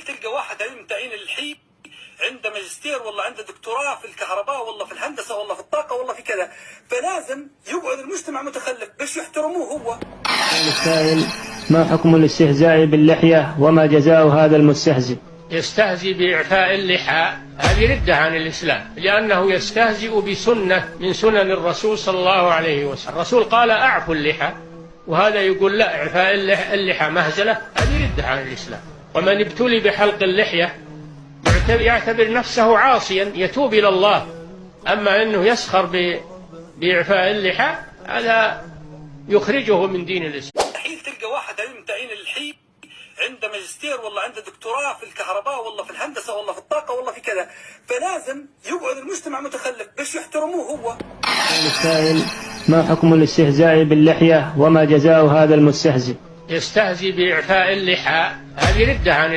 تلقى واحد علم تعيين الحي عنده ماجستير والله عنده دكتوراه في الكهرباء والله في الهندسه والله في الطاقه والله في كذا، فلازم يقعد المجتمع متخلف باش يحترموه هو. السائل: ما حكم الاستهزاء باللحية وما جزاء هذا المستهزئ؟ يستهزئ بإعفاء اللحى هذه ردة عن الإسلام، لأنه يستهزئ بسنة من سنن الرسول صلى الله عليه وسلم. الرسول قال أعفوا اللحى، وهذا يقول لا، إعفاء اللحى مهزلة، هذه ردة عن الإسلام. ومن ابتلي بحلق اللحية يعتبر نفسه عاصيا يتوب إلى الله، أما أنه يسخر بإعفاء اللحى هذا يخرجه من دين الإسلام. الحين تلقى واحد علم تعيين الحي عنده ماجستير والله عنده دكتوراه في الكهرباء والله في الهندسه والله في الطاقه والله في كذا، فلازم يقعد المجتمع متخلف باش يحترموه هو. السائل: ما حكم الاستهزاء باللحية وما جزاء هذا المستهزئ؟ يستهزئ بإعفاء اللحى هذه ردة عن